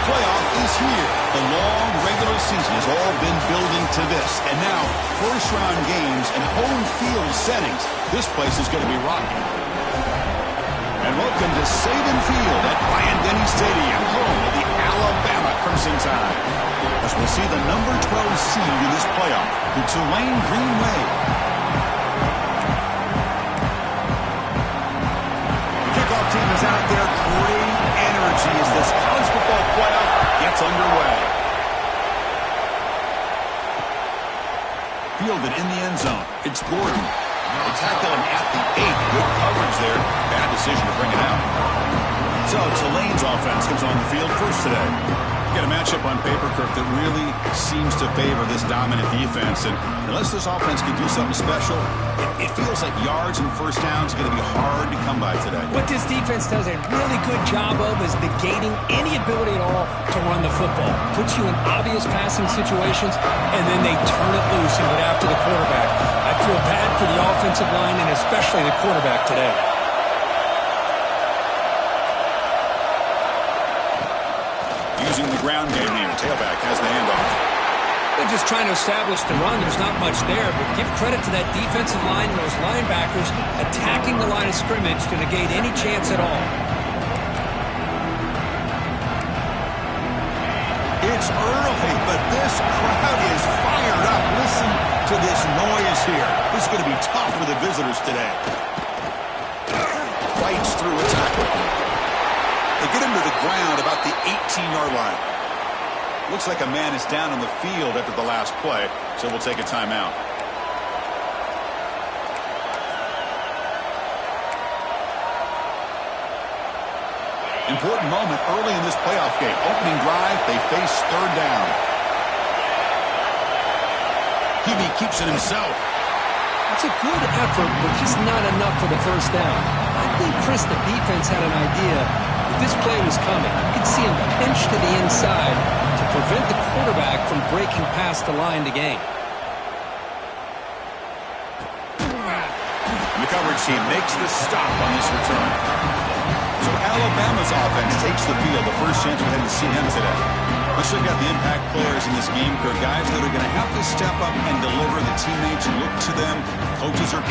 playoff is here. The long regular season has all been building to this. And now, first-round games and home field settings. This place is going to be rocking. And welcome to Saban Field at Bryant-Denny Stadium, home of the Alabama Crimson Tide. As we'll see the number 12 seed in this playoff, the Tulane Green Wave. The kickoff team is out there. Great energy as this college football playoff gets underway. Fielded in the end zone. It's Gordon. They tackle him at the 8. Good coverage there. Bad decision to bring it out. So Tulane's offense comes on the field first today. Got a matchup on paper, Kirk, that really seems to favor this dominant defense. And unless this offense can do something special, it feels like yards and first downs are going to be hard to come by today. What this defense does a really good job of is negating any ability at all to run the football. Puts you in obvious passing situations, and then they turn it loose and get after the quarterback. I feel bad for the offensive line and especially the quarterback today. Using the ground game here. Tailback has the handoff. They're just trying to establish the run. There's not much there, but give credit to that defensive line and those linebackers attacking the line of scrimmage to negate any chance at all. It's early, but this crowd is fired up. Listen to this noise here. This is going to be tough for the visitors today. Fights through a tackle. They get him to the ground about the 18-yard line. Looks like a man is down on the field after the last play, so we'll take a timeout. Important moment early in this playoff game. Opening drive, they face third down. Hebe keeps it himself. That's a good effort, but just not enough for the first down. I think, Chris, the defense had an idea that this play was coming. You could see him pinch to the inside to prevent the quarterback from breaking past the line to gain. And the coverage team makes the stop on this return. So Alabama's offense takes the field. The first chance we had to see them today. Let's check out the impact players in this game, Kirk. Guys that are going to have to step up and deliver. The teammates look to them. Coaches are...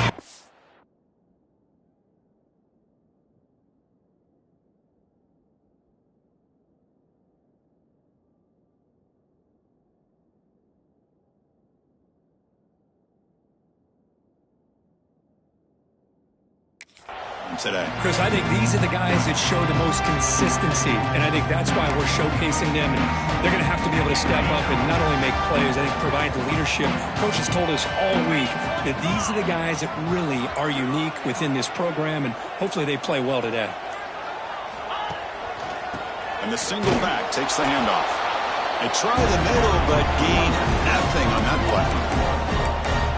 today. Chris, I think these are the guys that show the most consistency, and I think that's why we're showcasing them. And they're going to have to be able to step up and not only make plays, I think provide the leadership. Coach has told us all week that these are the guys that really are unique within this program, and hopefully they play well today. And the single back takes the handoff. They try the middle, but gain nothing on that play.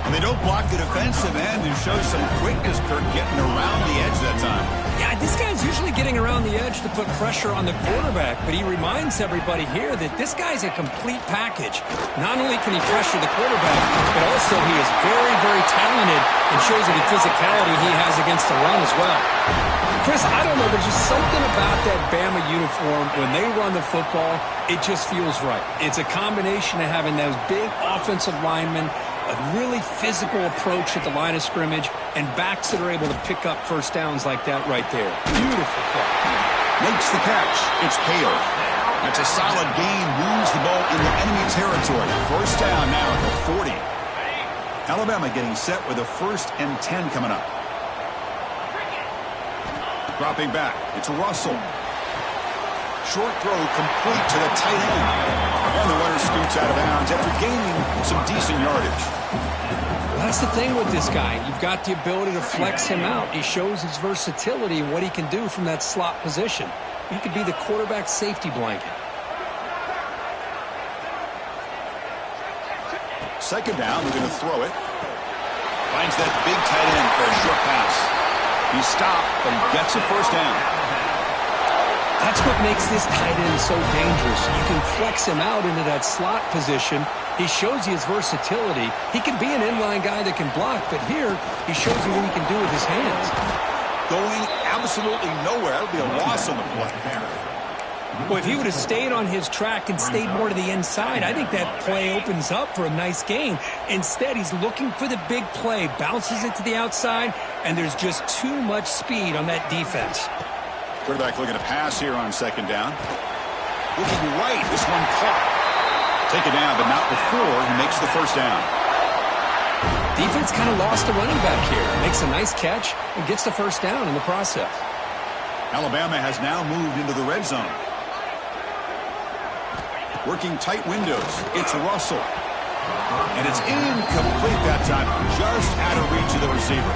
And they don't block the defensive end and show some quickness, Kirk, getting around the edge that time. Yeah, this guy's usually getting around the edge to put pressure on the quarterback, but he reminds everybody here that this guy's a complete package. Not only can he pressure the quarterback, but also he is very, very talented and shows the physicality he has against the run as well. Chris, I don't know, there's just something about that Bama uniform. When they run the football, it just feels right. It's a combination of having those big offensive linemen, a really physical approach at the line of scrimmage, and backs that are able to pick up first downs like that right there. Beautiful play. Makes the catch. It's Hale. That's a solid gain. Moves the ball into enemy territory. First down now at the 40. Alabama getting set with a 1st and 10 coming up. Dropping back. It's Russell. Short throw complete to the tight end. And the runner scoots out of bounds after gaining some decent yardage. Well, that's the thing with this guy. You've got the ability to flex him out. He shows his versatility and what he can do from that slot position. He could be the quarterback safety blanket. Second down, they're going to throw it. Finds that big tight end for a short pass. He stopped, but he gets a first down. That's what makes this tight end so dangerous. You can flex him out into that slot position. He shows you his versatility. He can be an inline guy that can block, but here he shows you what he can do with his hands. Going absolutely nowhere. That would be a loss on the play. Well, if he would have stayed on his track and stayed more to the inside, I think that play opens up for a nice gain. Instead, he's looking for the big play, bounces it to the outside, and there's just too much speed on that defense. Quarterback looking to pass here on second down. Looking right, this one caught. Taken down, but not before he makes the first down. Defense kind of lost a running back here. Makes a nice catch and gets the first down in the process. Alabama has now moved into the red zone. Working tight windows. It's Russell. And it's incomplete that time. Just out of reach of the receiver.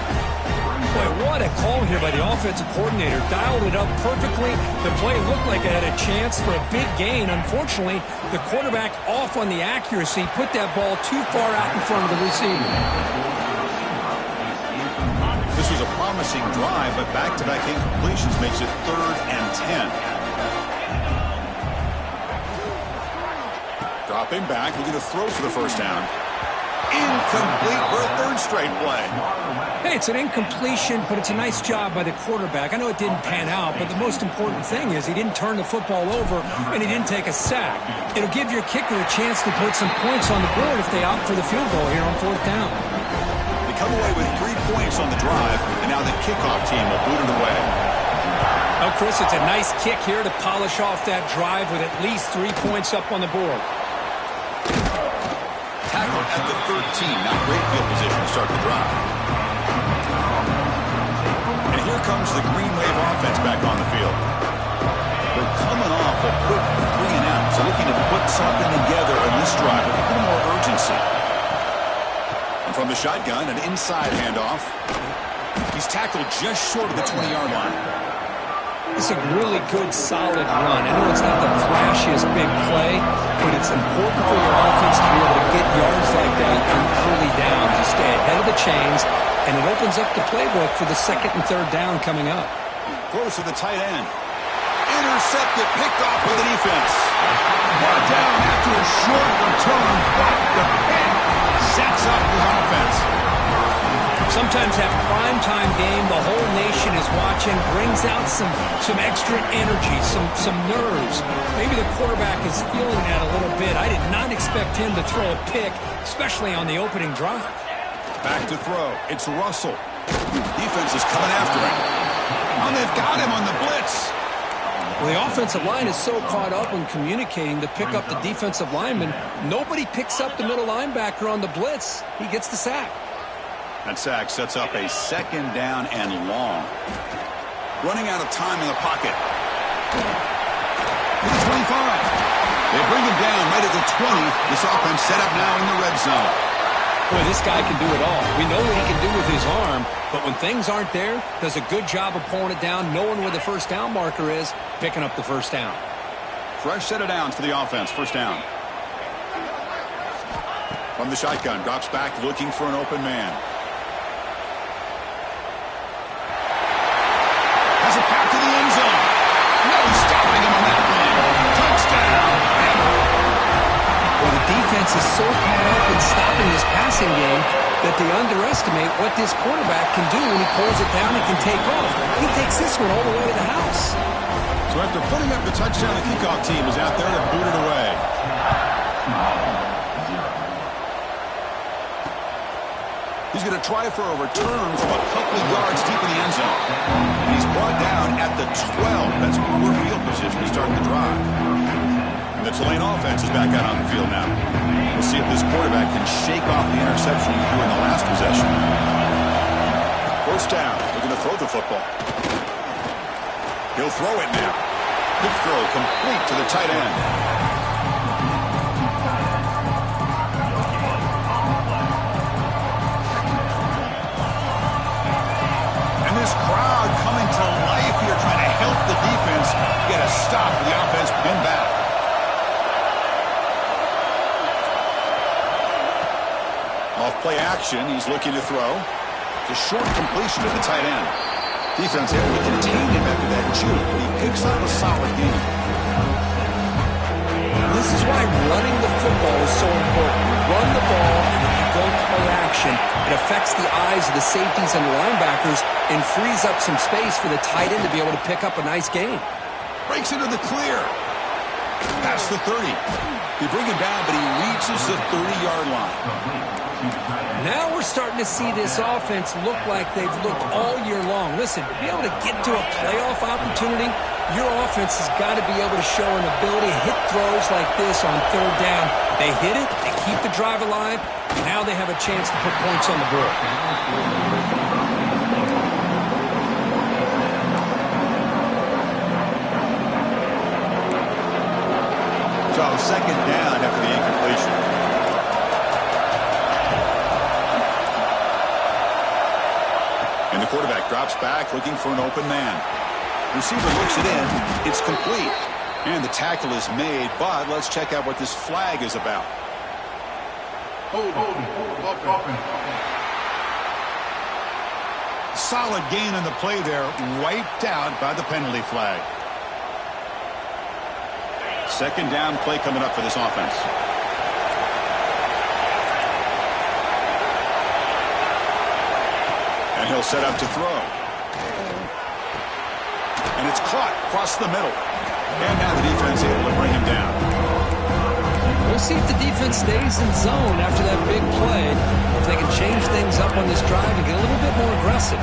Boy, what a call here by the offensive coordinator. Dialed it up perfectly. The play looked like it had a chance for a big gain. Unfortunately, the quarterback off on the accuracy, put that ball too far out in front of the receiver. This was a promising drive, but back-to-back incompletions makes it 3rd and 10. Dropping back, looking to throw for the first down. Incomplete for a 3rd straight play. Hey, it's an incompletion, but it's a nice job by the quarterback. I know it didn't pan out, but the most important thing is he didn't turn the football over and he didn't take a sack. It'll give your kicker a chance to put some points on the board if they opt for the field goal here on 4th down. They come away with 3 points on the drive, and now the kickoff team will boot it away. Oh, Chris, it's a nice kick here to polish off that drive with at least 3 points up on the board. Tackled at the 13. Not great field position to start the drive. And here comes the Green Wave offense back on the field. They're coming off a quick 3 and out, so looking to put something together in this drive with a little more urgency. And from the shotgun, an inside handoff. He's tackled just short of the 20-yard line. It's a really good, solid run. I know it's not the flashiest big play, but it's important for your offense to be able to get yards like that on early downs. You stay ahead of the chains, and it opens up the playbook for the 2nd and 3rd down coming up. Throws to the tight end. Intercepted, picked off by the defense. Brought down after a short return, but the pick sets up his offense. Sometimes that primetime game, the whole nation is watching, brings out some extra energy, some nerves. Maybe the quarterback is feeling that a little bit. I did not expect him to throw a pick, especially on the opening drive. Back to throw. It's Russell. Defense is coming after him. Oh, they've got him on the blitz. Well, the offensive line is so caught up in communicating to pick up the defensive lineman. Nobody picks up the middle linebacker on the blitz. He gets the sack. That sack sets up a 2nd down and long. Running out of time in the pocket. To the 25. They bring him down right at the 20. This offense set up now in the red zone. Boy, this guy can do it all. We know what he can do with his arm, but when things aren't there, does a good job of pulling it down, knowing where the first down marker is, picking up the first down. Fresh set of downs for the offense. First down. From the shotgun, drops back looking for an open man. Has it back to the end zone. No stopping him on that play. Touchdown. Well, the defense is so caught up in stopping this passing game that they underestimate what this quarterback can do when he pulls it down and can take off. He takes this one all the way to the house. So after putting up the touchdown, the kickoff team is out there to boot it away. He's going to try for a return from a couple of yards deep in the end zone. And he's brought down at the 12. That's poor field position to start the drive. And the Tulane offense is back out on the field now. We'll see if this quarterback can shake off the interception he threw in the last possession. First down. They're going to throw the football. He'll throw it now. Quick throw complete to the tight end. This crowd coming to life here, trying to help the defense get a stop with the offense pinned back. Off play action, he's looking to throw. It's a short completion to the tight end. Defense able to contain him after that juke, but he picks up a solid gain. This is why running the football is so important. You run the ball and you go play action. It affects the eyes of the safeties and the linebackers and frees up some space for the tight end to be able to pick up a nice gain. Breaks into the clear. Past the 30. They bring him down, but he reaches the 30-yard line. Now we're starting to see this offense look like they've looked all year long. Listen, to be able to get to a playoff opportunity, your offense has got to be able to show an ability to hit throws like this on third down. They hit it, they keep the drive alive, and now they have a chance to put points on the board. So second down after the incompletion. And the quarterback drops back looking for an open man. Receiver looks it in. It's complete. And the tackle is made, but let's check out what this flag is about. Solid gain on the play there, wiped out by the penalty flag. Second down play coming up for this offense. And he'll set up to throw. And it's caught across the middle. And now the defense able to bring him down. We'll see if the defense stays in zone after that big play, or if they can change things up on this drive and get a little bit more aggressive.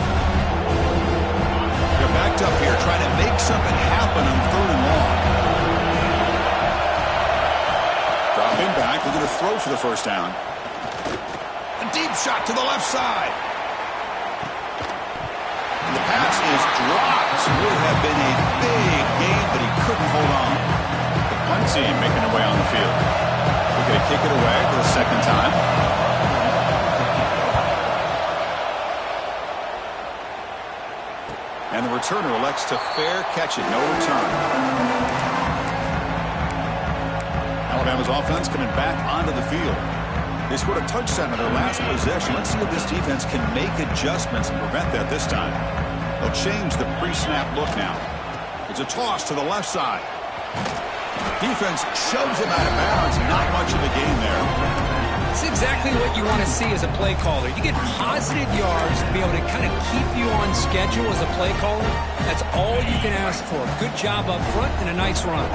They're backed up here trying to make something happen on third and long. Dropping back, they're going to throw for the first down. A deep shot to the left side. And the pass is dropped. Would have been a big gain, but he couldn't hold on. The punt team making their way on the field. They're going to kick it away for the second time. And the returner elects to fair catch it. No return. Alabama's offense coming back onto the field. They scored a touchdown in their last possession. Let's see if this defense can make adjustments and prevent that this time. They'll change the pre-snap look now. It's a toss to the left side. Defense shoves him out of bounds. Not much of a gain there. It's exactly what you want to see as a play caller. You get positive yards to be able to kind of keep you on schedule as a play caller. That's all you can ask for. Good job up front and a nice run.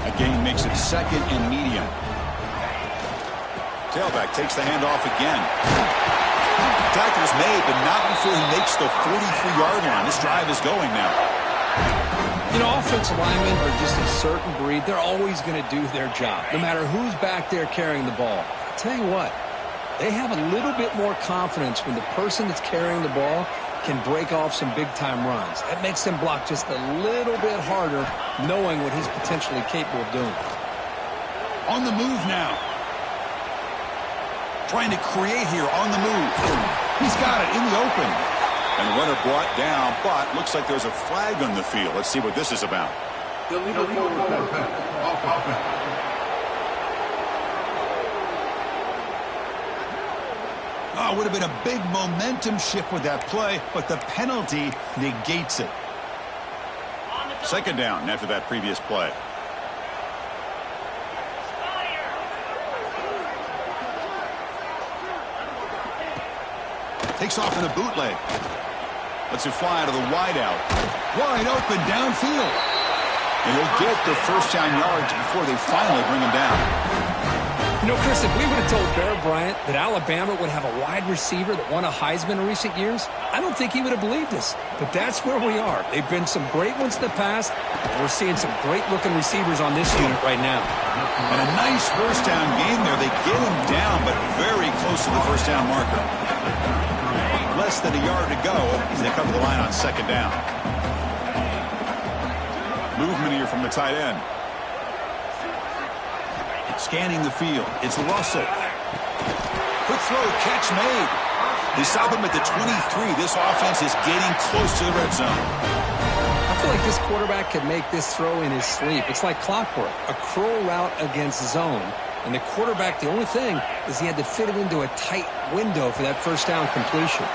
A gain makes it second and medium. Tailback takes the handoff again. Tackle's made, but not before he makes the 43-yard line. This drive is going now. You know, offensive linemen are just a certain breed. They're always going to do their job, no matter who's back there carrying the ball. I'll tell you what, they have a little bit more confidence when the person that's carrying the ball can break off some big-time runs. That makes them block just a little bit harder, knowing what he's potentially capable of doing. On the move now. Trying to create here on the move. He's got it in the open. And the runner brought down, but looks like there's a flag on the field. Let's see what this is about. Oh, would have been a big momentum shift with that play, but the penalty negates it. Second down after that previous play. Takes off in a bootleg. Lets it fly out of the wideout. Wide open downfield. And he'll get the first down yards before they finally bring him down. You know, Chris, if we would have told Bear Bryant that Alabama would have a wide receiver that won a Heisman in recent years, I don't think he would have believed us. But that's where we are. They've been some great ones in the past. We're seeing some great-looking receivers on this unit right now. And a nice first down game there. They get him down, but very close to the first down marker. Less than a yard to go as they come to the line on second down. Movement here from the tight end. Scanning the field. It's Russell. Quick throw, catch made. They stop him at the 23. This offense is getting close to the red zone. I feel like this quarterback could make this throw in his sleep. It's like clockwork. A curl route against zone. And the quarterback, the only thing is he had to fit it into a tight window for that first down completion.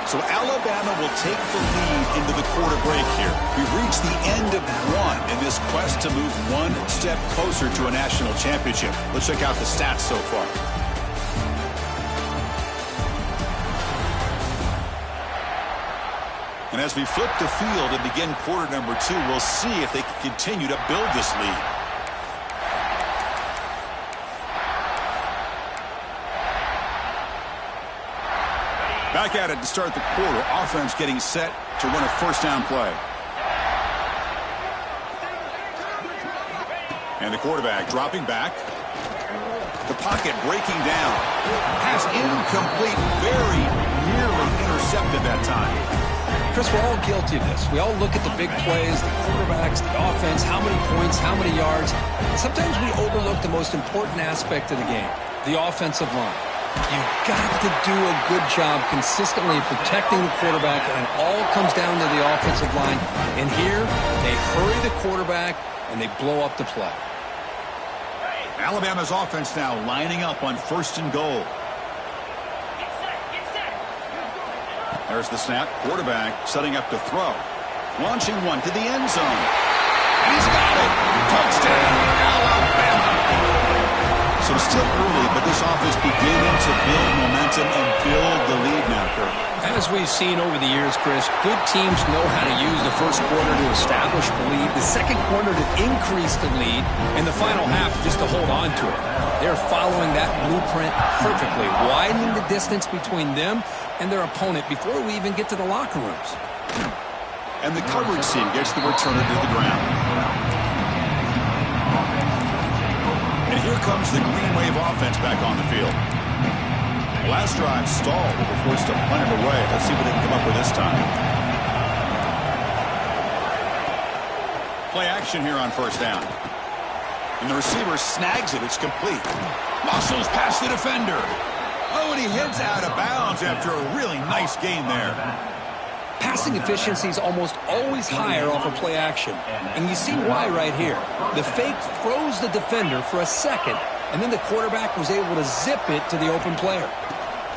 So Alabama will take the lead into the quarter break here. We've reached the end of one in this quest to move one step closer to a national championship. Let's check out the stats so far. And as we flip the field and begin quarter number 2, we'll see if they can continue to build this lead. Back at it to start the quarter. Offense getting set to run a first down play. And the quarterback dropping back. The pocket breaking down. Pass incomplete. Very nearly intercepted that time. Chris, we're all guilty of this. We all look at the big plays, the quarterbacks, the offense, how many points, how many yards. And sometimes we overlook the most important aspect of the game, the offensive line. You've got to do a good job consistently protecting the quarterback, and it all comes down to the offensive line. And here, they hurry the quarterback, and they blow up the play. Alabama's offense now lining up on 1st and goal. There's the snap. Quarterback setting up to throw. Launching one to the end zone. And he's got it. Touchdown, Alabama. So still early, but this offense beginning to build momentum and build the lead now, Kurt. As we've seen over the years, Chris, good teams know how to use the first quarter to establish the lead, the second quarter to increase the lead, and the final half just to hold on to it. They're following that blueprint perfectly, widening the distance between them and their opponent before we even get to the locker rooms. And the coverage team gets the returner to the ground. And here comes the Green Wave offense back on the field. Last drive stalled, but we're forced to punt it away. Let's see what they can come up with this time. Play action here on 1st down. And the receiver snags it. It's complete. Muscles past the defender. Oh, and he heads out of bounds after a really nice game there. Passing efficiency is almost always higher off of play action. And you see why right here. The fake throws the defender for a second, and then the quarterback was able to zip it to the open player.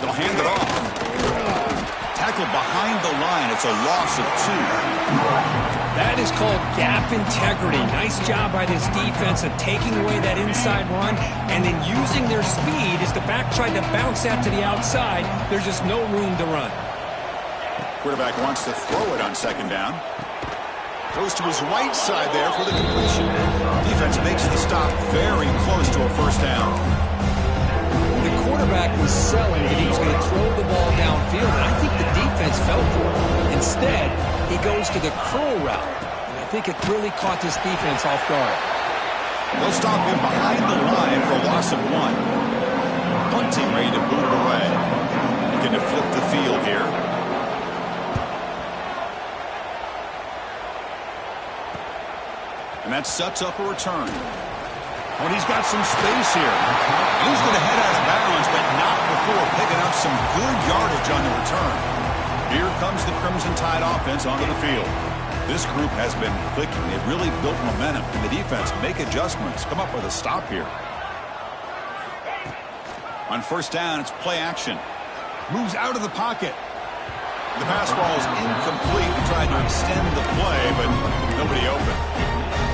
They'll hand it off. Tackled behind the line. It's a loss of 2. That is called gap integrity. Nice job by this defense of taking away that inside run and then using their speed as the back tried to bounce that to the outside. There's just no room to run. Quarterback wants to throw it on 2nd down. Goes to his right side there for the completion. Defense makes the stop very close to a 1st down. The quarterback was selling that he was going to throw the ball downfield, and I think the defense fell for it. Instead, he goes to the curl route, and I think it really caught this defense off guard. They'll stop him behind the line for a loss of 1. Punting, ready to boot it away. Looking to flip the field here. And that sets up a return. When he's got some space here. He's going to head out of bounds, but not before picking up some good yardage on the return. Here comes the Crimson Tide offense onto the field. This group has been clicking. They've really built momentum. And the defense make adjustments. Come up with a stop here. On 1st down, it's play action. Moves out of the pocket. The pass ball is incomplete. He tried to extend the play, but nobody open.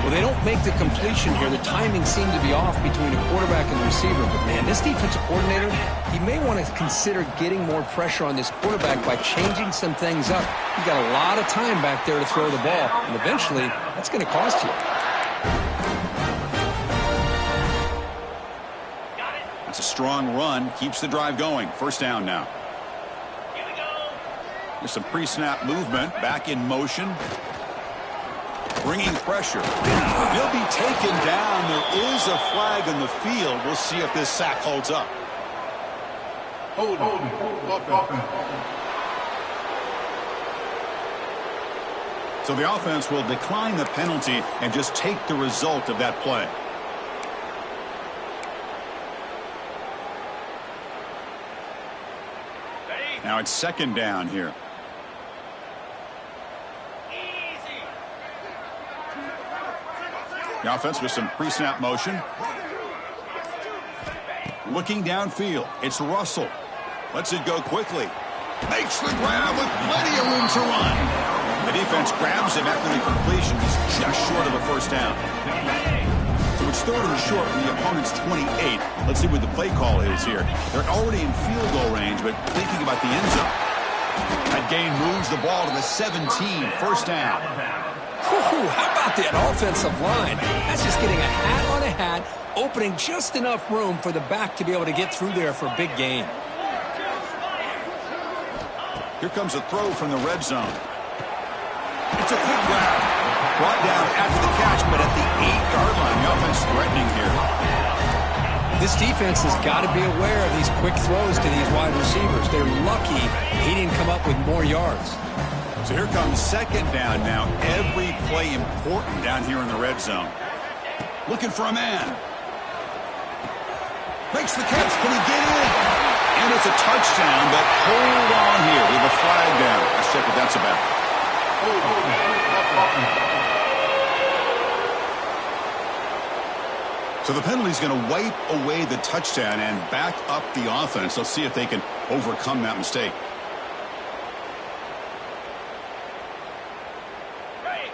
Well, they don't make the completion here. The timing seemed to be off between the quarterback and the receiver. But, man, this defensive coordinator, he may want to consider getting more pressure on this quarterback by changing some things up. He got a lot of time back there to throw the ball, and eventually that's going to cost you. That's a strong run. Keeps the drive going. 1st down now. There's some pre-snap movement. Back in motion. Bringing pressure. He'll be taken down. There is a flag in the field. We'll see if this sack holds up. Hold. So the offense will decline the penalty and just take the result of that play. Now it's 2nd down here. The offense with some pre-snap motion. Looking downfield. It's Russell. Lets it go quickly. Makes the grab with plenty of room to run. The defense grabs him after the completion. He's just short of a 1st down. So it's 3rd and short from the opponent's 28. Let's see what the play call is here. They're already in field goal range, but thinking about the end zone. That gain moves the ball to the 17, first down. Ooh, how about that offensive line? That's just getting a hat on a hat, opening just enough room for the back to be able to get through there for a big gain. Here comes a throw from the red zone. It's a quick grab. Brought down after the catch, but at the 8-yard line. The offense threatening here. This defense has got to be aware of these quick throws to these wide receivers. They're lucky he didn't come up with more yards. So here comes second down now. Every play important down here in the red zone. Looking for a man. Makes the catch. Can he get in? And it's a touchdown, but hold on here with a flag down. Let's check what that's about. So the penalty is going to wipe away the touchdown and back up the offense. Let's see if they can overcome that mistake.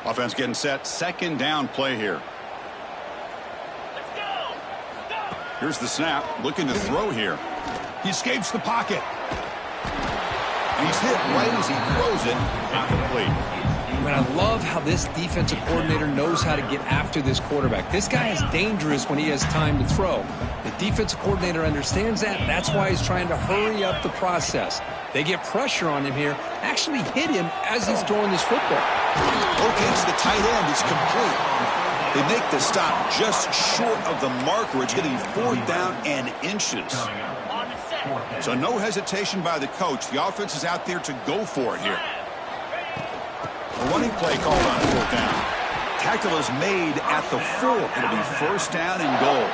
Offense getting set. Second down play here. Here's the snap. Looking to throw here. He escapes the pocket. And he's hit right as he throws it. Incomplete. And I love how this defensive coordinator knows how to get after this quarterback. This guy is dangerous when he has time to throw. The defensive coordinator understands that. That's why he's trying to hurry up the process. They get pressure on him here, actually hit him as he's throwing this football. Locates the tight end. It's complete. They make the stop just short of the marker. It's getting 4th down and inches. So no hesitation by the coach. The offense is out there to go for it here. A running play called on 4th down. Tackle is made at the 4. It'll be first down and goal.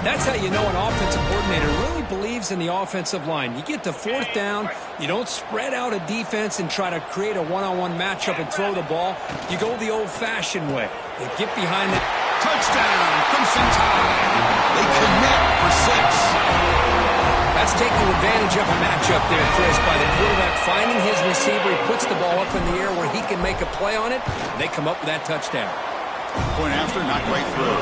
That's how you know an offensive coordinator really believes in the offensive line. You get to 4th down, you don't spread out a defense and try to create a one-on-one matchup and throw the ball. You go the old-fashioned way. They get behind it. Touchdown, Crimson Tide. They connect for 6. That's taking advantage of a matchup there, Chris, by the quarterback finding his receiver. He puts the ball up in the air where he can make a play on it, and they come up with that touchdown. Point after, not quite through.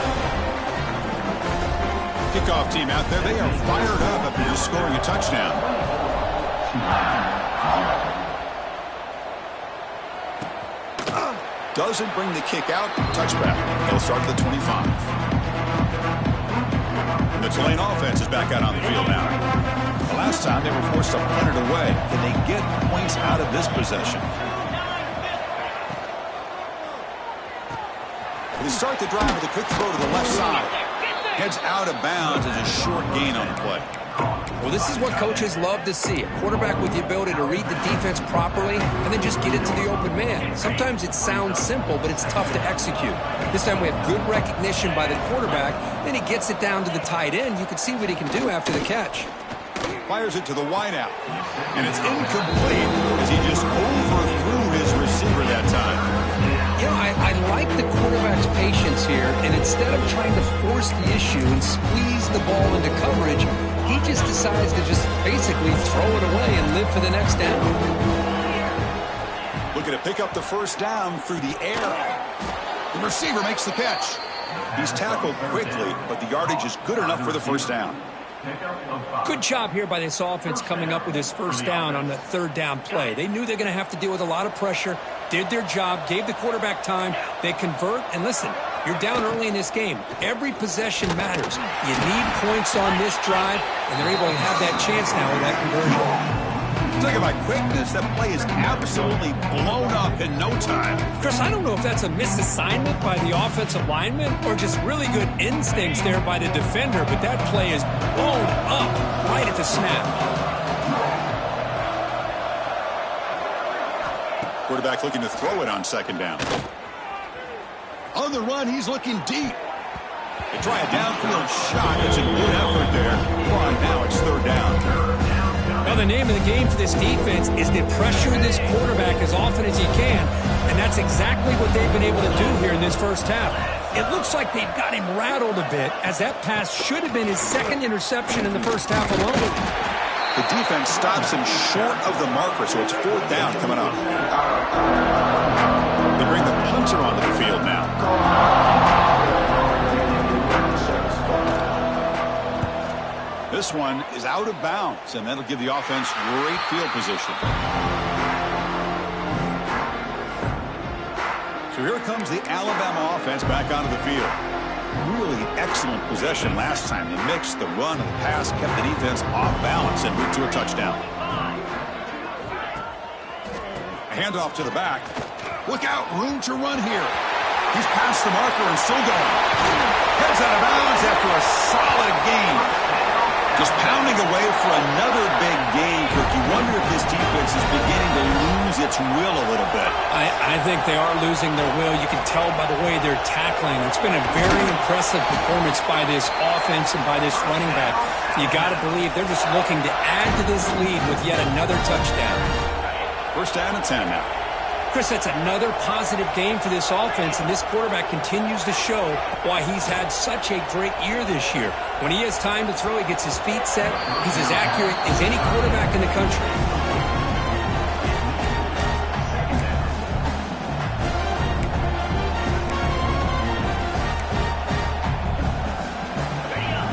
Kickoff team out there, they are fired up after just scoring a touchdown. Doesn't bring the kick out. Touchback. They'll start at the 25. The Tulane offense is back out on the field now. The last time they were forced to punt it away. Can they get points out of this possession? They start the drive with a quick throw to the left side. Heads out of bounds as a short gain on the play. Well, this is what coaches love to see. A quarterback with the ability to read the defense properly and then just get it to the open man. Sometimes it sounds simple, but it's tough to execute. This time we have good recognition by the quarterback. Then he gets it down to the tight end. You can see what he can do after the catch. Fires it to the wideout. And it's incomplete as he just overthrew his receiver that time. You know, I like the quarterback's patience here, and instead of trying to force the issue and squeeze the ball into coverage, he just decides to just basically throw it away and live for the next down. Looking to pick up the first down through the air. The receiver makes the catch. He's tackled quickly, but the yardage is good enough for the first down. Good job here by this offense coming up with his first down on the 3rd down play. They knew they're going to have to deal with a lot of pressure, did their job, gave the quarterback time. They convert, and listen, you're down early in this game. Every possession matters. You need points on this drive, and they're able to have that chance now with that conversion. Talk about quickness. That play is absolutely blown up in no time. Chris, I don't know if that's a misassignment by the offensive lineman or just really good instincts there by the defender, but that play is blown up right at the snap. Quarterback looking to throw it on 2nd down. On the run, he's looking deep. They try a downfield shot. It's a good effort there. But now it's 3rd down. Now, the name of the game for this defense is to pressure this quarterback as often as you can, and that's exactly what they've been able to do here in this first half. It looks like they've got him rattled a bit, as that pass should have been his 2nd interception in the first half alone. The defense stops him short of the marker, so it's 4th down coming up. They bring the punter onto the field now. This This one is out of bounds, and that'll give the offense great field position. So here comes the Alabama offense back onto the field. Really excellent possession last time. The mix, the run, and the pass kept the defense off balance and moved to a touchdown. A handoff to the back. Look out, room to run here. He's past the marker and still going. Heads out of bounds after a solid gain. Just pounding away for another big gain, Kirk. You wonder if this defense is beginning to lose its will a little bit. I think they are losing their will. You can tell by the way they're tackling. It's been a very impressive performance by this offense and by this running back. You got to believe they're just looking to add to this lead with yet another touchdown. First down and 10 now. Chris, that's another positive game for this offense, and this quarterback continues to show why he's had such a great year this year. When he has time to throw, he gets his feet set. He's as accurate as any quarterback in the country.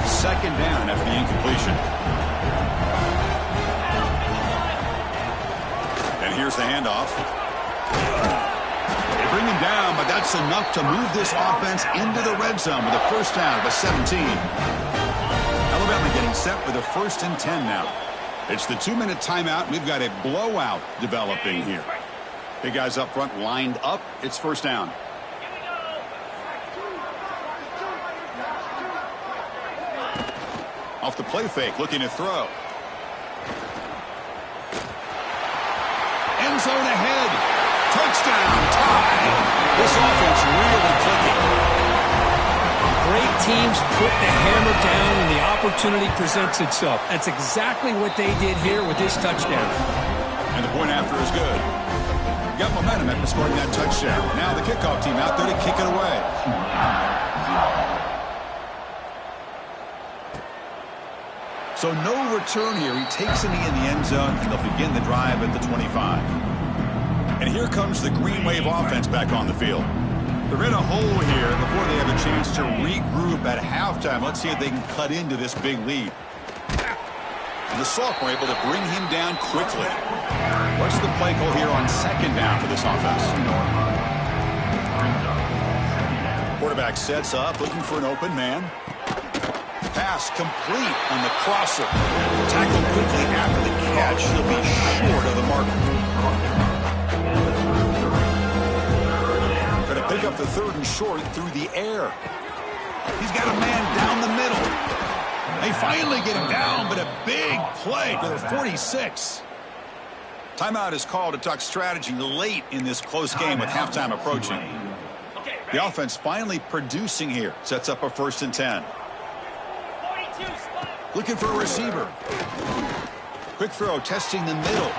Second down after the incompletion. And here's the handoff. They bring him down, but that's enough to move this offense into the red zone with a first down of a 17. Alabama getting set with a 1st and 10 now. It's the 2-minute timeout. We've got a blowout developing here. Big guys up front lined up. It's first down. Off the play fake, looking to throw. End zone ahead. Touchdown, tie. This offense really clicking. Great teams put the hammer down when the opportunity presents itself. That's exactly what they did here with this touchdown. And the point after is good. Got momentum after scoring that touchdown. Now the kickoff team out there to kick it away. So no return here. He takes a knee in the end zone, and they'll begin the drive at the 25. And here comes the Green Wave offense back on the field. They're in a hole here before they have a chance to regroup at halftime. Let's see if they can cut into this big lead. And the sophomore able to bring him down quickly. What's the play call here on second down for this offense? Quarterback sets up, looking for an open man. Pass complete on the crosser. Tackled quickly after the catch. He'll be short of the marker. Going to pick up the 3rd and short through the air. He's got a man down the middle. They finally get him down, but a big play to the 46. Timeout is called to talk strategy late in this close game with halftime approaching. The offense finally producing here. Sets up a 1st and 10. Looking for a receiver. Quick throw, testing the middle.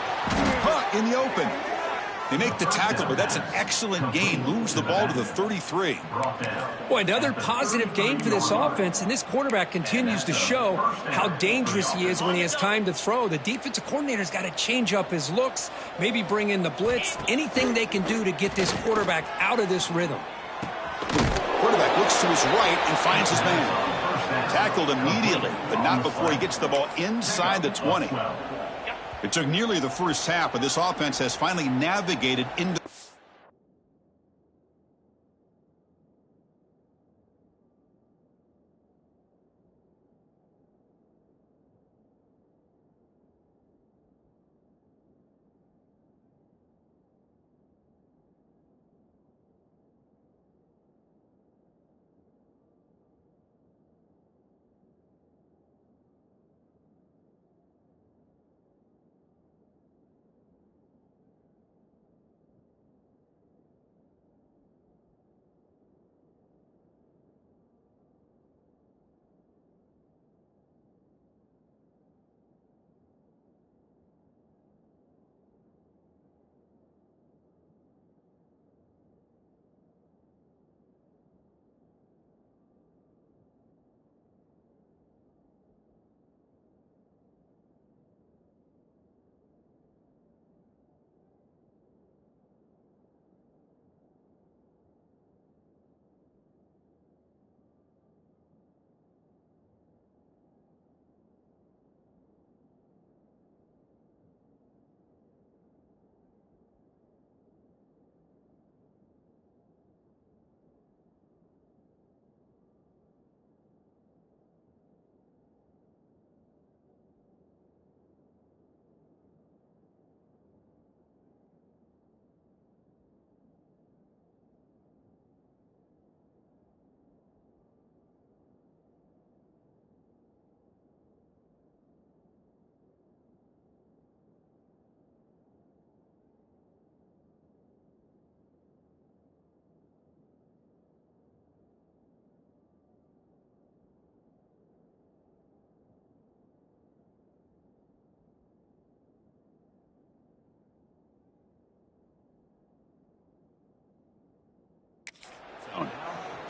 In the open. They make the tackle, but that's an excellent gain. Moves the ball to the 33. Boy, another positive game for this offense, and this quarterback continues to show how dangerous he is when he has time to throw. The defensive coordinator's got to change up his looks, maybe bring in the blitz, anything they can do to get this quarterback out of this rhythm. Quarterback looks to his right and finds his man. Tackled immediately, but not before he gets the ball inside the 20. It took nearly the first half, but this offense has finally navigated into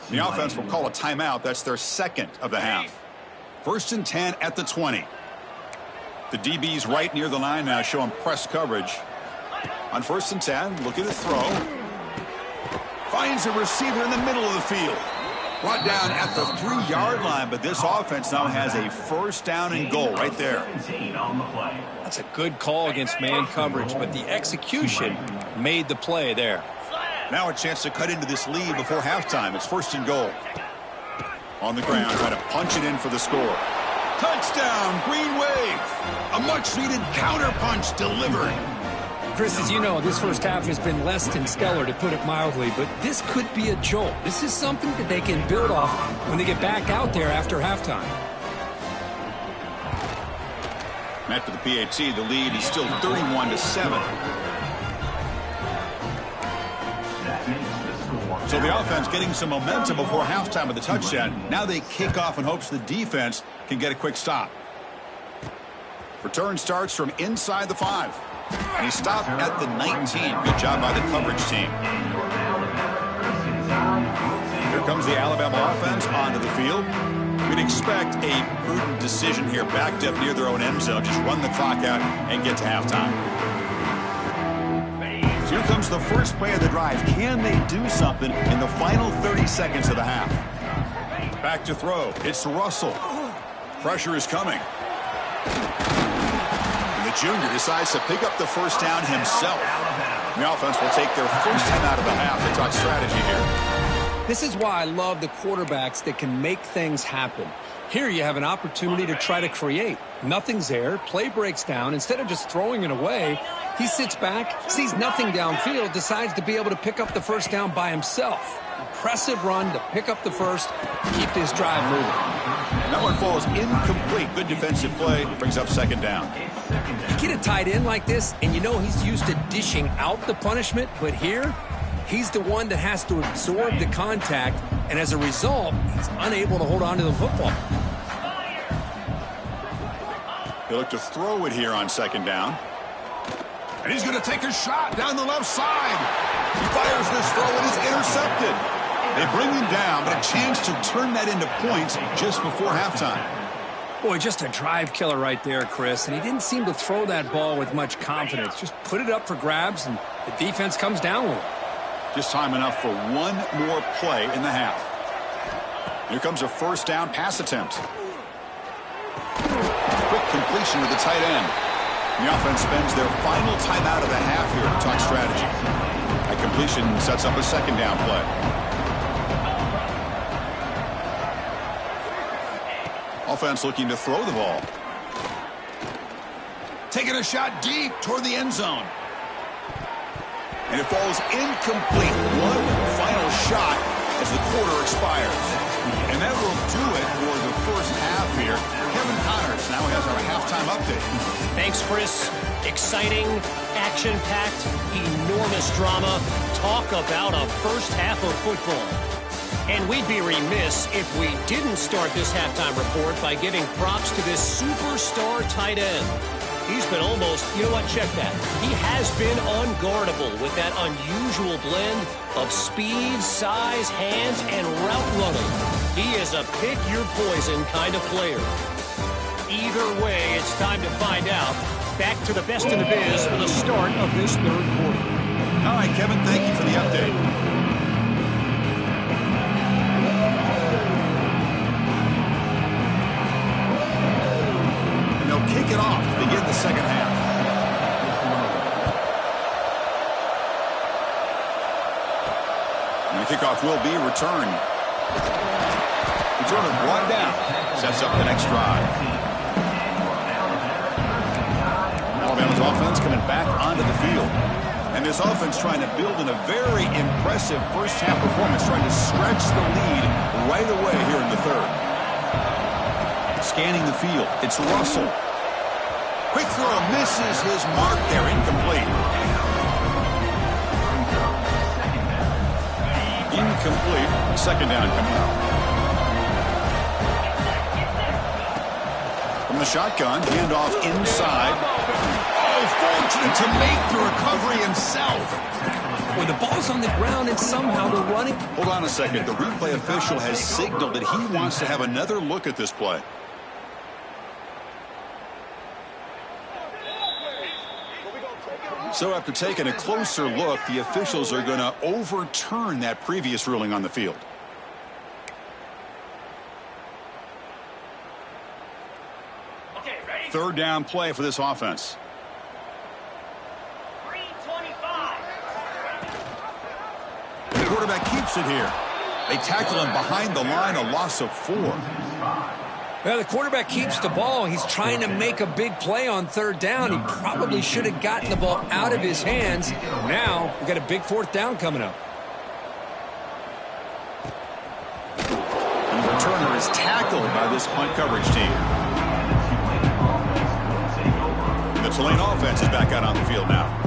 The offense will call a timeout. That's their second of the half. 1st and 10 at the 20. The DB's right near the line now, showing press coverage. On 1st and 10, looking to throw. Finds a receiver in the middle of the field. Brought down at the 3-yard line, but this offense now has a 1st down and goal right there. That's a good call against man coverage, but the execution made the play there. Now a chance to cut into this lead before halftime. It's 1st and goal. On the ground, trying to punch it in for the score. Touchdown, Green Wave. A much-needed counter-punch delivered. Chris, as you know, this first half has been less than stellar, to put it mildly, but this could be a jolt. This is something that they can build off when they get back out there after halftime. After the PAT, the lead is still 31-7. So the offense getting some momentum before halftime with the touchdown. Now they kick off in hopes the defense can get a quick stop. Return starts from inside the 5. And he stopped at the 19. Good job by the coverage team. Here comes the Alabama offense onto the field. We'd expect a prudent decision here, backed up near their own end zone. Just run the clock out and get to halftime. So here comes the first play of the drive. Can they do something in the final 30 seconds of the half? Back to throw. It's Russell. Pressure is coming. The junior decides to pick up the 1st down himself. The offense will take their 1st time out of the half. They talk strategy here. This is why I love the quarterbacks that can make things happen. Here you have an opportunity to try to create. Nothing's there. Play breaks down. Instead of just throwing it away, he sits back, sees nothing downfield, decides to be able to pick up the 1st down by himself. Impressive run to pick up the 1st, keep this drive moving. That one falls incomplete. Good defensive play. Brings up 2nd down. You get a tight end like this, and you know he's used to dishing out the punishment, but here, he's the one that has to absorb the contact, and as a result, he's unable to hold on to the football. He'll look to throw it here on 2nd down. And he's going to take a shot down the left side. He fires this throw, and it's intercepted. They bring him down, but a chance to turn that into points just before halftime. Boy, just a drive killer right there, Chris. And he didn't seem to throw that ball with much confidence. Just put it up for grabs, and the defense comes down with it. Just time enough for one more play in the half. Here comes a 1st down pass attempt. Quick completion to the tight end. And the offense spends their final timeout of the half here to talk strategy. That completion sets up a 2nd down play. Offense looking to throw the ball. Taking a shot deep toward the end zone. And it falls incomplete. One final shot as the quarter expires. And that will do it for the first half here. Kevin Connors now has our halftime update. Thanks, Chris. Exciting, action-packed, enormous drama. Talk about a first half of football. And we'd be remiss if we didn't start this halftime report by giving props to this superstar tight end. He's been almost, you know what, check that. He has been unguardable with that unusual blend of speed, size, hands, and route running. He is a pick-your-poison kind of player. Either way, it's time to find out. Back to the best in the biz for the start of this 3rd quarter. All right, Kevin, thank you for the update. And they'll kick it off to begin the 2nd half. And the kickoff will be returned. Return brought down. Sets up the next drive. Alabama's offense coming back onto the field. And this offense trying to build in a very impressive first half performance, trying to stretch the lead right away here in the 3rd. Scanning the field, it's Russell. Quick throw, misses his mark there, incomplete. Incomplete, 2nd down coming up. From the shotgun, handoff inside. Oh, full decided to make the recovery himself. When the ball's on the ground and somehow they're running. Hold on a second. The replay official has signaled that he wants to have another look at this play. So after taking a closer look, the officials are going to overturn that previous ruling on the field. Okay, ready? Third down play for this offense. 3:25. The quarterback keeps it here. They tackle him behind the line, a loss of 4. Well, the quarterback keeps the ball. He's trying to make a big play on third down. He probably should have gotten the ball out of his hands. Now, we've got a big fourth down coming up. And the returner is tackled by this punt coverage team. And the Tulane offense is back out on the field now.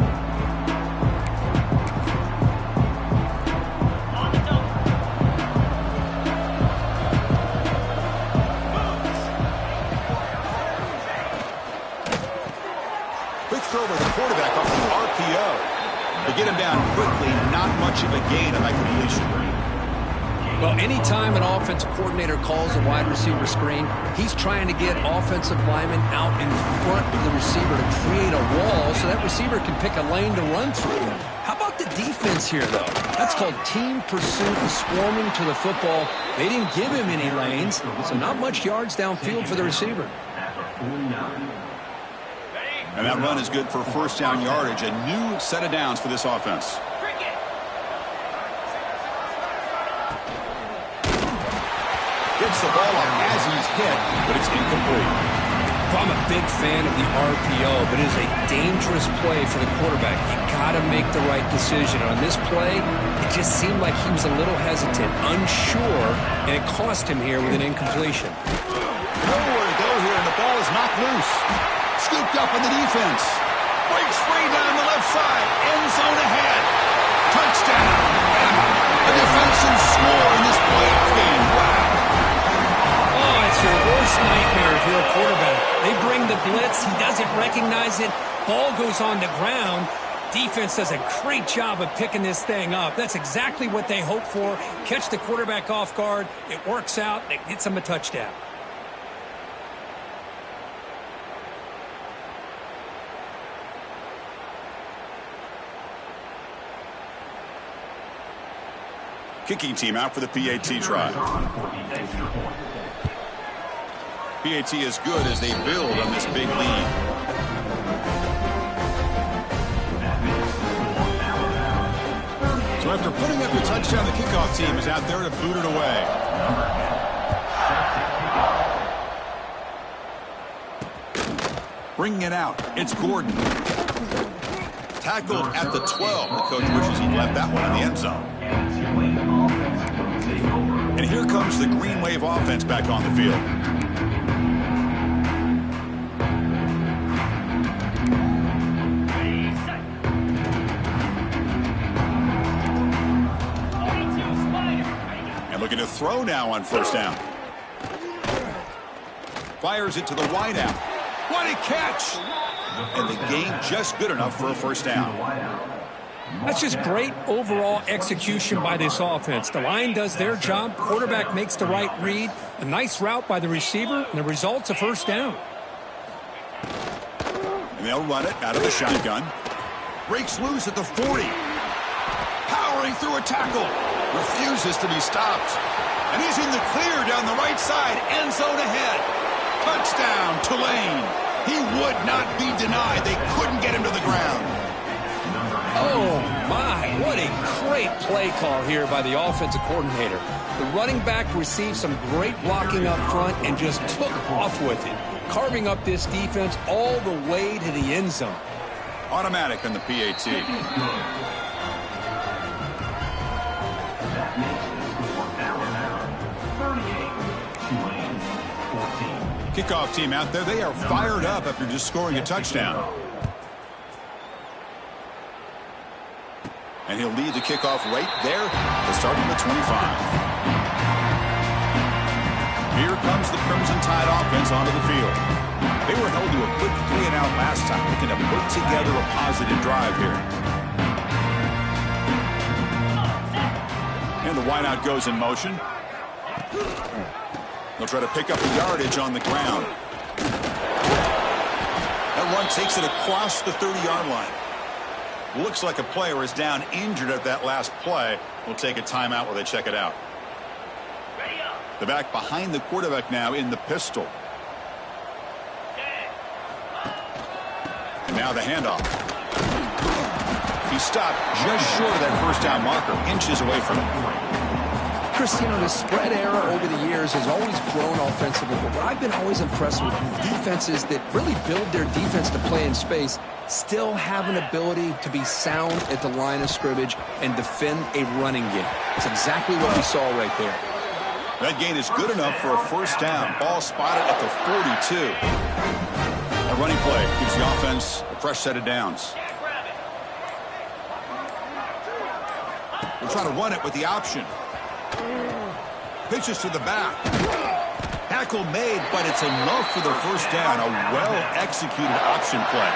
Over the quarterback off the RPO. They get him down quickly, not much of a gain on that completion. Well, anytime an offensive coordinator calls a wide receiver screen, he's trying to get offensive linemen out in front of the receiver to create a wall so that receiver can pick a lane to run through. How about the defense here, though? That's called team pursuit and swarming to the football. They didn't give him any lanes, so not much yards downfield for the receiver. And that run is good for first down yardage. A new set of downs for this offense. Gets the ball up as he's hit, but it's incomplete. Well, I'm a big fan of the RPO, but it is a dangerous play for the quarterback. You got to make the right decision. On this play, it just seemed like he was a little hesitant, unsure, and it cost him here with an incompletion. Nowhere to go here, and the ball is knocked loose. Scooped up on the defense. Breaks free down the left side. End zone ahead. Touchdown. A defensive score in this playoff game. Wow. Oh, it's your worst nightmare if you're a quarterback. They bring the blitz. He doesn't recognize it. Ball goes on the ground. Defense does a great job of picking this thing up. That's exactly what they hope for. Catch the quarterback off guard. It works out. It gets him a touchdown. Kicking team out for the PAT try. PAT is good as they build on this big lead. So after putting up the touchdown, the kickoff team is out there to boot it away. Bringing it out, it's Gordon. Tackled at the 12. The coach wishes he'd left that one in the end zone. And here comes the Green Wave offense back on the field. And looking to throw now on first down. Fires it to the wideout. What a catch! And the game just good enough for a first down. That's just great overall execution by this offense. The line does their job. Quarterback makes the right read. A nice route by the receiver, and the result's a first down. And they'll run it out of the shotgun. Breaks loose at the 40. Powering through a tackle. Refuses to be stopped. And he's in the clear down the right side. End zone ahead. Touchdown, Tulane. He would not be denied. They couldn't get him to the ground. Oh, my. What a great play call here by the offensive coordinator. The running back received some great blocking up front and just took off with it, carving up this defense all the way to the end zone. Automatic on the PAT. Kickoff team out there. They are fired up after just scoring a touchdown. And he'll lead the kickoff right there to start on the 25. Here comes the Crimson Tide offense onto the field. They were held to a quick 3-and-out last time, looking to put together a positive drive here. And the wideout goes in motion. They'll try to pick up the yardage on the ground. That run takes it across the 30-yard line. Looks like a player is down injured at that last play. We'll take a timeout while they check it out. The back behind the quarterback now in the pistol. And now the handoff. He stopped just short of that first down marker, inches away from it. Chris, you know, the spread era over the years has always grown offensively, but I've been always impressed with defenses that really build their defense to play in space, still have an ability to be sound at the line of scrimmage and defend a running game. It's exactly what we saw right there. That gain is good enough for a first down. Ball spotted at the 42. A running play gives the offense a fresh set of downs. We're trying to run it with the option. Pitches to the back. Tackle made, but it's enough for the first down. A well-executed option play.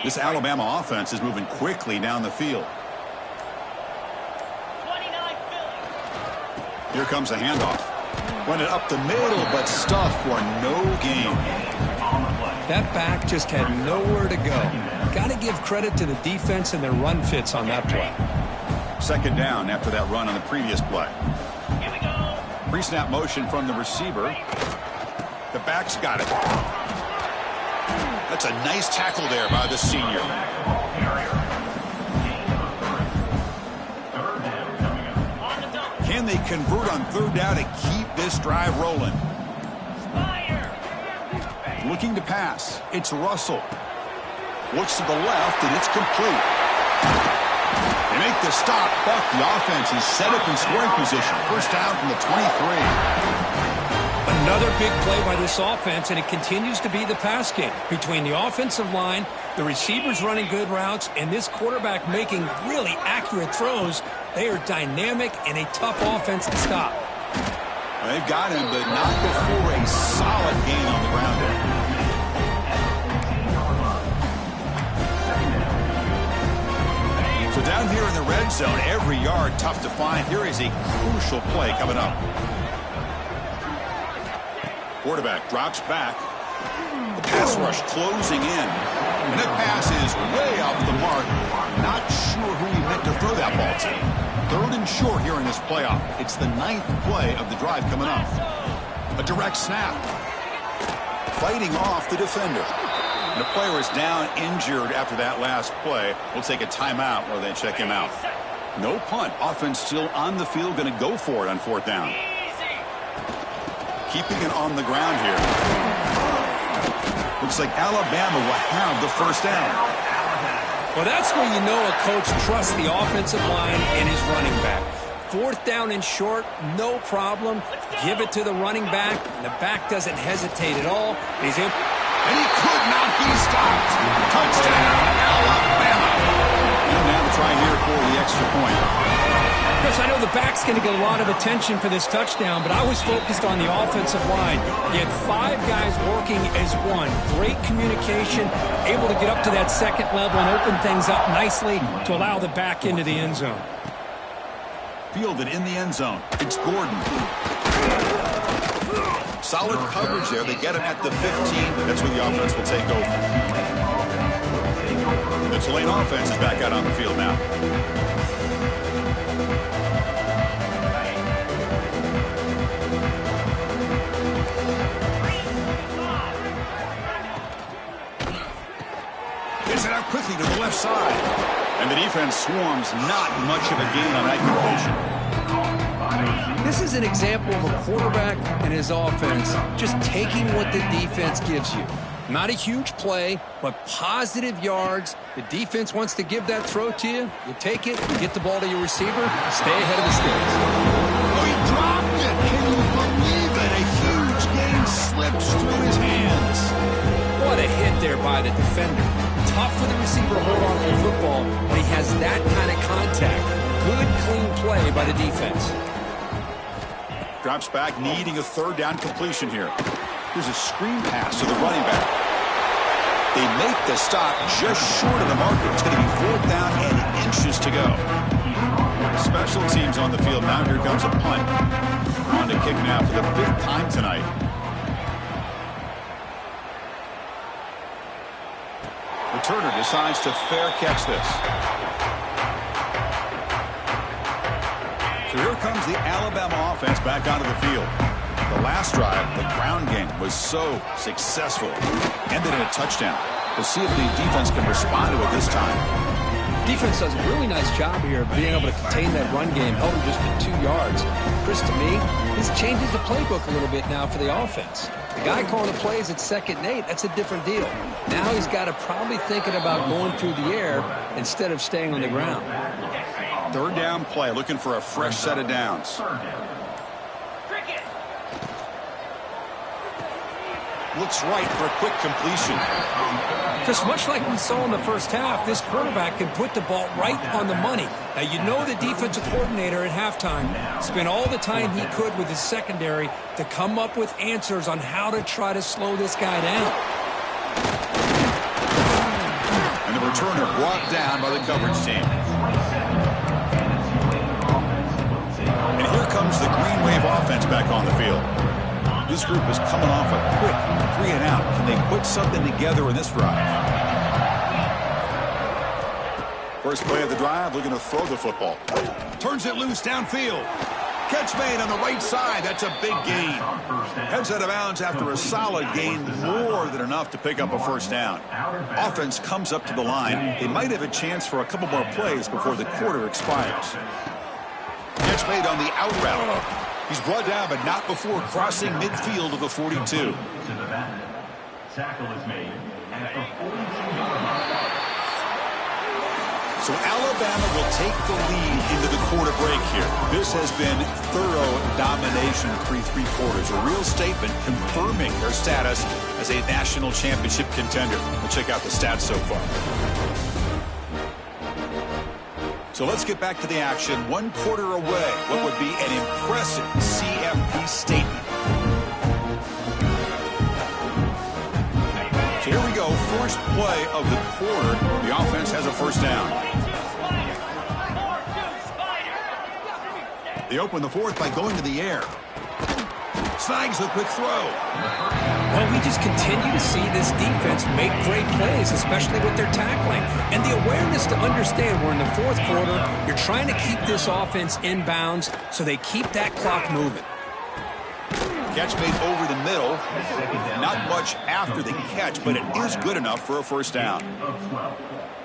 This Alabama offense is moving quickly down the field. Here comes the handoff. Run it up the middle, but stuffed for no gain. That back just had nowhere to go. Got to give credit to the defense and their run fits on that play. Second down after that run on the previous play. Here we go. Pre-snap motion from the receiver. The back's got it. That's a nice tackle there by the senior. Can they convert on third down to keep this drive rolling? Looking to pass. It's Russell. Looks to the left, and it's complete. They make the stop, but the offense is set up in scoring position. First down from the 23. Another big play by this offense, and it continues to be the pass game. Between the offensive line, the receivers running good routes, and this quarterback making really accurate throws, they are dynamic and a tough offense to stop. Well, they've got him, but not before a solid gain on the ground there. So down here in the red zone, every yard tough to find. Here is a crucial play coming up. Quarterback drops back. The pass rush closing in. And that pass is way off the mark. Not sure who he meant to throw that ball to. Third and short here in this playoff. It's the 9th play of the drive coming up. A direct snap. Fighting off the defender. And the player is down injured after that last play. We'll take a timeout while they check him out. No punt. Offense still on the field. Going to go for it on fourth down. Keeping it on the ground here. Looks like Alabama will have the first down. Well, that's where you know a coach trusts the offensive line and his running back. Fourth down and short, no problem. Give it to the running back. And the back doesn't hesitate at all. And he could not be stopped. Touchdown, Alabama. And now to try here for the extra point. Chris, I know the back's going to get a lot of attention for this touchdown, but I was focused on the offensive line. You had 5 guys working as one. Great communication, able to get up to that second level and open things up nicely to allow the back into the end zone. Fielded in the end zone. It's Gordon. Solid coverage there. They get him at the 15. That's where the offense will take over. The Tulane offense is back out on the field now. Gets it out quickly to the left side. And the defense swarms. Not much of a gain on that completion. This is an example of a quarterback and his offense just taking what the defense gives you. Not a huge play, but positive yards. The defense wants to give that throw to you. You take it, you get the ball to your receiver, stay ahead of the sticks. Oh, he dropped it. Can you believe it? A huge gain slips through his hands. What a hit there by the defender. Tough for the receiver to hold on to the football when he has that kind of contact. good, clean play by the defense. Drops back, needing a third down completion here. Here's a screen pass to the running back. They make the stop just short of the marker. It's going to be 4th down and inches to go. Special teams on the field now. Here comes a punt. On to kick now for the 5th time tonight. Returner decides to fair catch this. So here comes the Alabama offense back onto the field. The last drive, the ground game, was so successful. Ended in a touchdown. We'll see if the defense can respond to it this time. Defense does a really nice job here of being able to contain that run game, held him just to 2 yards. Chris, to me, this changes the playbook a little bit now for the offense. The guy calling the plays at 2nd and 8, that's a different deal. Now he's got to probably thinking about going through the air instead of staying on the ground. 3rd down play, looking for a fresh set of downs. Looks right for a quick completion. Just much like we saw in the first half, this quarterback can put the ball right on the money. Now, you know the defensive coordinator at halftime spent all the time he could with his secondary to come up with answers on how to try to slow this guy down. And the returner brought down by the coverage team. And here comes the Green Wave offense back on the field. This group is coming off a quick 3 and out. Can they put something together in this drive? First play of the drive, looking to throw the football. Turns it loose downfield. Catch made on the right side. That's a big gain. Heads out of bounds after a solid gain, more than enough to pick up a 1st down. Offense comes up to the line. They might have a chance for a couple more plays before the quarter expires. Catch made on the out route. He's brought down, but not before crossing midfield of the 42. So Alabama will take the lead into the quarter break here. This has been thorough domination through 3 quarters. A real statement confirming their status as a national championship contender. We'll check out the stats so far. So let's get back to the action. 1 quarter away. What would be an impressive CFP statement. So here we go. First play of the quarter. The offense has a 1st down. They open the 4th by going to the air. Snags the quick throw. Well, we just continue to see this defense make great plays, especially with their tackling. And the awareness to understand we're in the 4th quarter, you're trying to keep this offense in bounds so they keep that clock moving. Catch made over the middle. Not much after the catch, but it is good enough for a 1st down.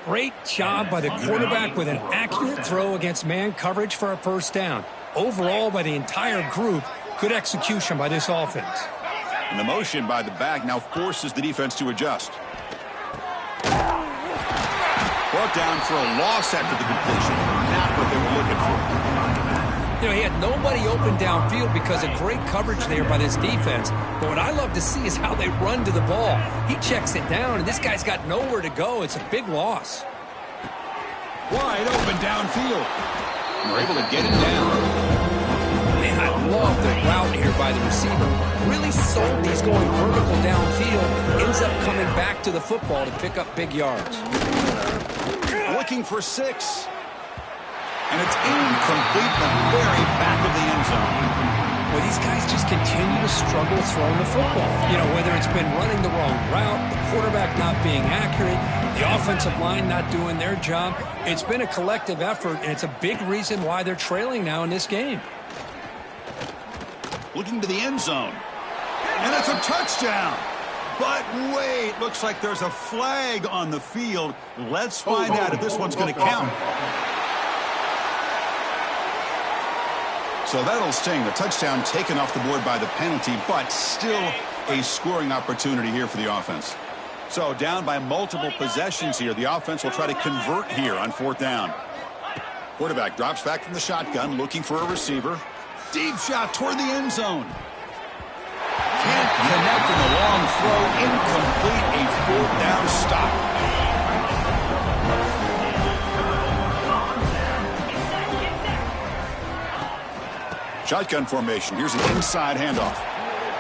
Great job by the quarterback with an accurate throw against man coverage for a 1st down. Overall, by the entire group, good execution by this offense. And the motion by the back now forces the defense to adjust. Brought down for a loss after the completion. Not what they were looking for. You know, he had nobody open downfield because of great coverage there by this defense. But what I love to see is how they run to the ball. He checks it down, and this guy's got nowhere to go. It's a big loss. Wide open downfield. They're able to get him down. Man, I love the route here by the receiver. Really sold he's going vertical downfield. Ends up coming back to the football to pick up big yards. Looking for 6. And it's incomplete, but very back of the end zone. Well, these guys just continue to struggle throwing the football. You know, whether it's been running the wrong route, the quarterback not being accurate, the offensive line not doing their job. It's been a collective effort, and it's a big reason why they're trailing now in this game. Looking to the end zone. And it's a touchdown. But wait, looks like there's a flag on the field. Let's find out if this one's going to count. So that'll sting. The touchdown taken off the board by the penalty, but still a scoring opportunity here for the offense. So down by multiple possessions here. The offense will try to convert here on 4th down. Quarterback drops back from the shotgun, looking for a receiver. Deep shot toward the end zone. Can't connect in the long throw. Incomplete. A 4th down stop. Shotgun formation. Here's an inside handoff.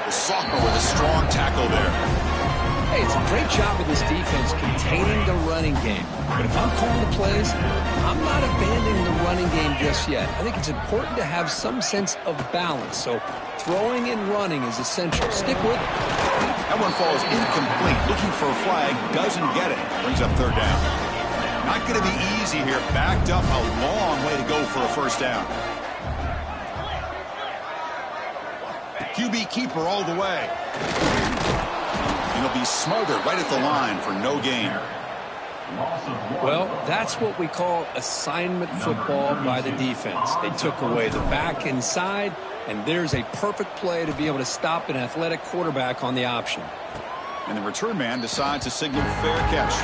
The sophomore with a strong tackle there. Hey, it's a great job of this defense containing the running game. But if I'm calling the plays, I'm not abandoning the running game just yet. I think it's important to have some sense of balance. So throwing and running is essential. Stick with it. That one falls incomplete. Looking for a flag. Doesn't get it. Brings up third down. Not going to be easy here. Backed up a long way to go for a first down. QB keeper all the way. He'll be smothered right at the line for no gain. Well, that's what we call assignment football by the defense. They took away the back inside, and there's a perfect play to be able to stop an athletic quarterback on the option. And the return man decides to signal fair catch.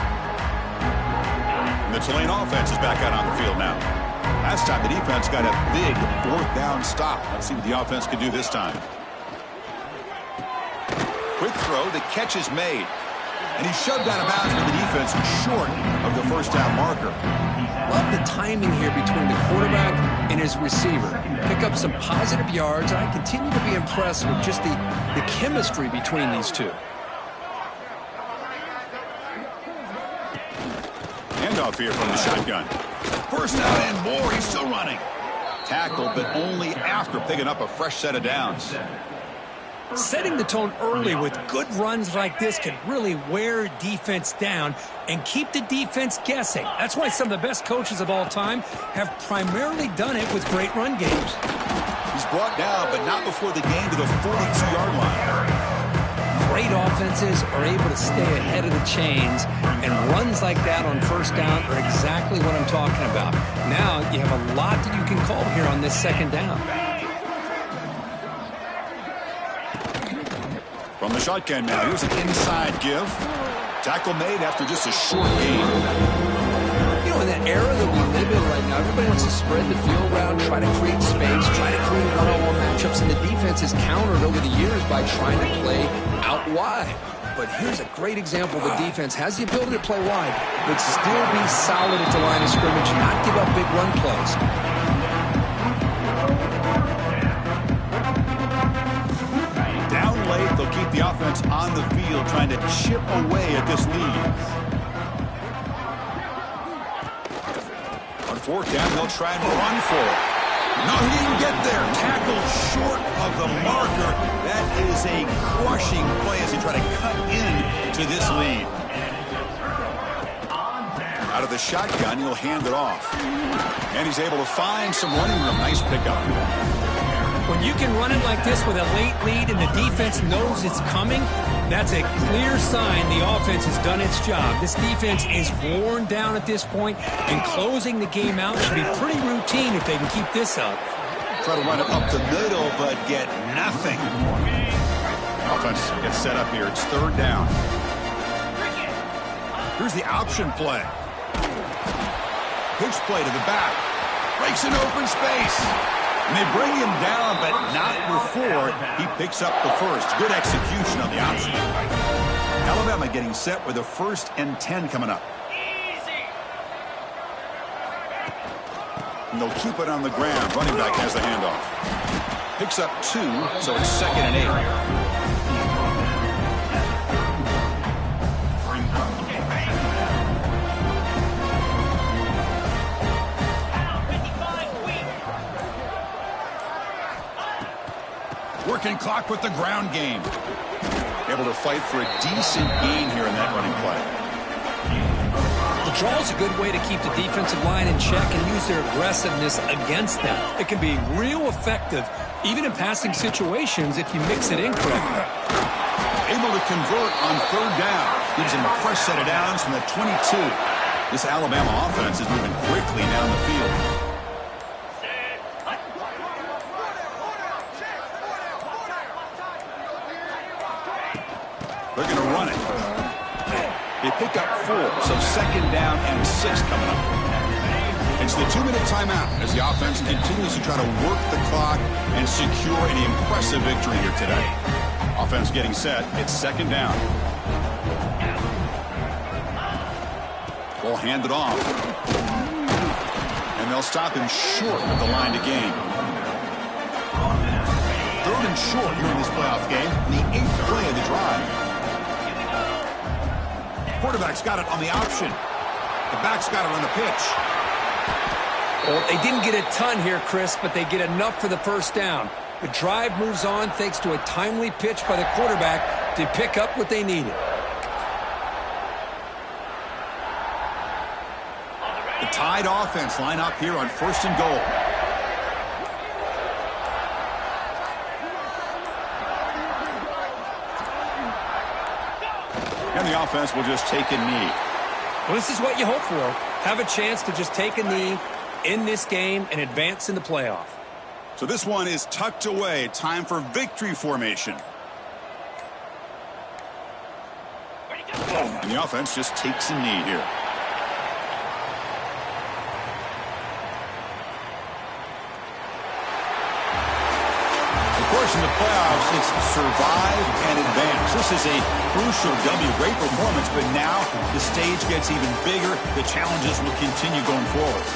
And the Tulane offense is back out on the field now. Last time the defense got a big fourth down stop. Let's see what the offense can do this time. Quick throw, the catch is made. And he's shoved out of bounds with the defense short of the first down marker. Love the timing here between the quarterback and his receiver. Pick up some positive yards, and I continue to be impressed with just the chemistry between these two. Handoff here from the shotgun. First down and more, he's still running. Tackled, but only after picking up a fresh set of downs. Setting the tone early with good runs like this can really wear defense down and keep the defense guessing. That's why some of the best coaches of all time have primarily done it with great run games. He's brought down, but not before the gain to the 42-yard line. Great offenses are able to stay ahead of the chains, and runs like that on first down are exactly what I'm talking about. Now you have a lot that you can call here on this second down. From the shotgun now, here's an inside give. Tackle made after just a short gain. You know, in that era that we live in right now, everybody wants to spread the field around, try to create space, try to create one-on-one matchups, and the defense has countered over the years by trying to play out wide. But here's a great example. The defense has the ability to play wide, but still be solid at the line of scrimmage, not give up big run plays. They'll keep the offense on the field, trying to chip away at this lead. On fourth down, they'll try and run for it. No, he didn't get there. Tackled short of the marker. That is a crushing play as he try to cut into this lead. Out of the shotgun, he'll hand it off. And he's able to find some running room. Nice pickup. When you can run it like this with a late lead and the defense knows it's coming, that's a clear sign the offense has done its job. This defense is worn down at this point, and closing the game out should be pretty routine if they can keep this up. Try to run it up the middle, but get nothing. Offense gets set up here. It's third down. Here's the option play. Pitch play to the back. Breaks an open space. And they bring him down, but not before he picks up the first. Good execution on the option. Alabama getting set with a 1st and 10 coming up. And they'll keep it on the ground. Running back has the handoff. Picks up 2, so it's 2nd and 8. Working clock with the ground game. Able to fight for a decent gain here in that running play. The draw is a good way to keep the defensive line in check and use their aggressiveness against them. It can be real effective, even in passing situations, if you mix it in correctly. Able to convert on third down. Gives him a fresh set of downs from the 22. This Alabama offense is moving quickly down the field. They're going to run it. They pick up 4, so 2nd down and 6 coming up. It's the 2-minute timeout as the offense continues to try to work the clock and secure an impressive victory here today. Offense getting set. It's 2nd down. Ball handed off. And they'll stop him short of the line to gain. short here in this playoff game in the 8th play of the drive. Quarterback's got it on the option. The back's got it on the pitch. Well, they didn't get a ton here, Chris, but they get enough for the first down. The drive moves on thanks to a timely pitch by the quarterback to pick up what they needed. The Tide offense line up here on 1st and goal. And the offense will just take a knee. Well, this is what you hope for. Have a chance to just take a knee in this game and advance in the playoff. So this one is tucked away. Time for victory formation. And the offense just takes a knee here. Of course, in the playoffs, it's survive and advance. This is a crucial W. Great performance, but now the stage gets even bigger. The challenges will continue going forward.